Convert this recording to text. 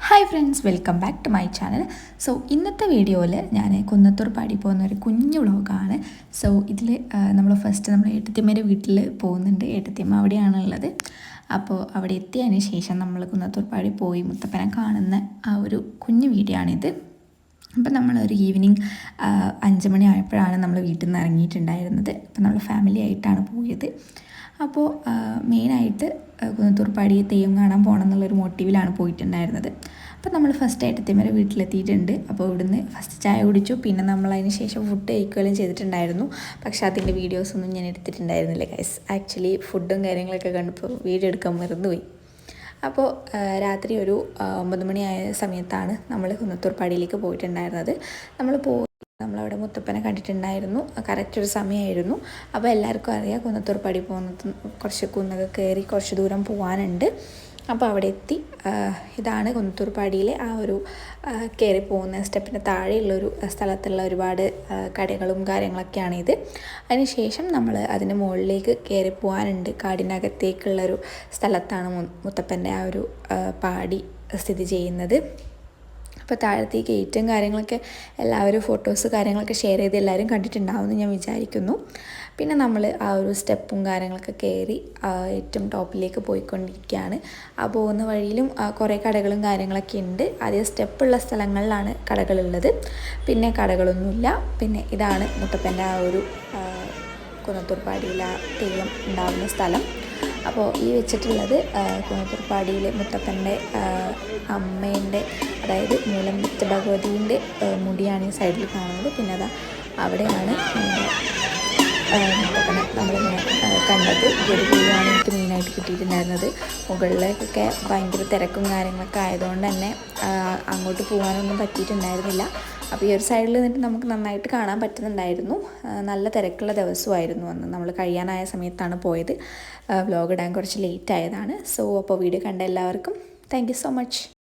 Hi friends, welcome back to my channel. So ഇന്നത്തെ വീഡിയോയിൽ ഞാൻ കുന്നത്തൂർ പാടി പോകുന്ന ഒരു കുഞ്ഞു വ്ളോഗാണ്. സോ ഇതിൽ നമ്മൾ ഫസ്റ്റ് നമ്മൾ ഏട്ടത്തിയമ്മയുടെ വീട്ടിൽ പോകുന്നുണ്ട്. ഏട്ടത്തിയമ്മ അവിടെയാണുള്ളത്. അപ്പോൾ അവിടെ എത്തിയതിന് ശേഷം നമ്മൾ കുന്നത്തൂർ പാടി പോയി മുത്തപ്പനെ കാണുന്ന ആ ഒരു കുഞ്ഞു വീഡിയോ ആണിത്. അപ്പം നമ്മളൊരു ഈവനിങ് 5 മണി ആയപ്പോഴാണ് നമ്മൾ വീട്ടിൽ നിന്ന് ഇറങ്ങിയിട്ടുണ്ടായിരുന്നത്. അപ്പം നമ്മൾ ഫാമിലി ആയിട്ടാണ് പോയത്. അപ്പോൾ മെയിനായിട്ട് കുന്നത്തൂർ പാടി തെയ്യം കാണാൻ പോകണം എന്നുള്ളൊരു മോട്ടീവിലാണ് പോയിട്ടുണ്ടായിരുന്നത്. അപ്പോൾ നമ്മൾ ഫസ്റ്റ് ഏട്ടത്തിയമ്മയുടെ വീട്ടിലെത്തിയിട്ടുണ്ട്. അപ്പോൾ ഇവിടുന്ന് ഫസ്റ്റ് ചായ കുടിച്ചു. പിന്നെ നമ്മൾ അതിന് ശേഷം ഫുഡ് കഴിക്കുകയും ചെയ്തിട്ടുണ്ടായിരുന്നു. പക്ഷേ അതിൻ്റെ വീഡിയോസൊന്നും ഞാൻ എടുത്തിട്ടുണ്ടായിരുന്നില്ല ഗൈസ്. ആക്ച്വലി ഫുഡും കാര്യങ്ങളൊക്കെ കണ്ടപ്പോൾ വീഡിയോ എടുക്കാൻ മറന്നുപോയി. അപ്പോൾ രാത്രി ഒരു 9 മണിയായ സമയത്താണ് നമ്മൾ കുന്നത്തൂർ പാടിയിലേക്ക് പോയിട്ടുണ്ടായിരുന്നത്. നമ്മളവിടെ മുത്തപ്പനെ കണ്ടിട്ടുണ്ടായിരുന്നു. കറക്റ്റ് ഒരു സമയമായിരുന്നു. അപ്പോൾ എല്ലാവർക്കും അറിയാം കുന്നത്തൂർ പാടി പോകുന്നത് കുറച്ച് കുന്നൊക്കെ കയറി കുറച്ച് ദൂരം പോകാനുണ്ട്. അപ്പോൾ അവിടെ എത്തി. ഇതാണ് കുന്നത്തൂർ പാടിയിലെ ആ ഒരു കയറി പോകുന്ന സ്റ്റെപ്പിന് താഴെയുള്ളൊരു സ്ഥലത്തുള്ള ഒരുപാട് കടകളും കാര്യങ്ങളൊക്കെയാണ് ഇത്. അതിനുശേഷം നമ്മൾ അതിന് മുകളിലേക്ക് കയറി പോകാനുണ്ട്. കാടിനകത്തേക്കുള്ളൊരു സ്ഥലത്താണ് മുത്തപ്പൻ്റെ ആ ഒരു പാടി സ്ഥിതി ചെയ്യുന്നത്. അപ്പോൾ താഴത്തെ ഈ ഗേറ്റും കാര്യങ്ങളൊക്കെ എല്ലാവരും ഫോട്ടോസ് കാര്യങ്ങളൊക്കെ ഷെയർ ചെയ്ത് എല്ലാവരും കണ്ടിട്ടുണ്ടാവുമെന്ന് ഞാൻ വിചാരിക്കുന്നു. പിന്നെ നമ്മൾ ആ ഒരു സ്റ്റെപ്പും കാര്യങ്ങളൊക്കെ കയറി ഏറ്റവും ടോപ്പിലേക്ക് പോയിക്കൊണ്ടിരിക്കുകയാണ്. ആ പോകുന്ന വഴിയിലും കുറേ കടകളും കാര്യങ്ങളൊക്കെ ഉണ്ട്. ആദ്യം സ്റ്റെപ്പുള്ള സ്ഥലങ്ങളിലാണ് കടകളുള്ളത്, പിന്നെ കടകളൊന്നുമില്ല. പിന്നെ ഇതാണ് മുത്തപ്പൻ്റെ ആ ഒരു കുന്നത്തൂർ പാടിയിലെ തെയ്യം ഉണ്ടാകുന്ന സ്ഥലം. അപ്പോൾ ഈ വെച്ചിട്ടുള്ളത് കുന്നത്തൂർ പാടിയിൽ മുത്തപ്പൻ്റെ അമ്മേൻ്റെ, അതായത് മൂലം ഭഗവതീൻ്റെ മുടിയാണ് ഈ സൈഡിൽ കാണുന്നത്. പിന്നെ അതാ അവിടെയാണ് മുത്തപ്പനെ നമ്മളിങ്ങനെ കണ്ടത്. ഒരു വീഡിയോയാണ് എനിക്ക് മെയിനായിട്ട് കിട്ടിയിട്ടുണ്ടായിരുന്നത്. മുകളിലേക്കൊക്കെ ഭയങ്കര തിരക്കും കാര്യങ്ങളൊക്കെ ആയതുകൊണ്ട് തന്നെ അങ്ങോട്ട് പോകാനൊന്നും പറ്റിയിട്ടുണ്ടായിരുന്നില്ല. അപ്പോൾ ഈ ഒരു സൈഡിൽ നിന്നിട്ട് നമുക്ക് നന്നായിട്ട് കാണാൻ പറ്റുന്നുണ്ടായിരുന്നു. നല്ല തിരക്കുള്ള ദിവസമായിരുന്നു അന്ന്. നമ്മൾ കഴിയാനായ സമയത്താണ് പോയത്. വ്ലോഗ് ഇടാൻ കുറച്ച് ലേറ്റ് ആയതാണ്. സോ അപ്പോൾ വീഡിയോ കണ്ട എല്ലാവർക്കും താങ്ക് യു സോ മച്ച്.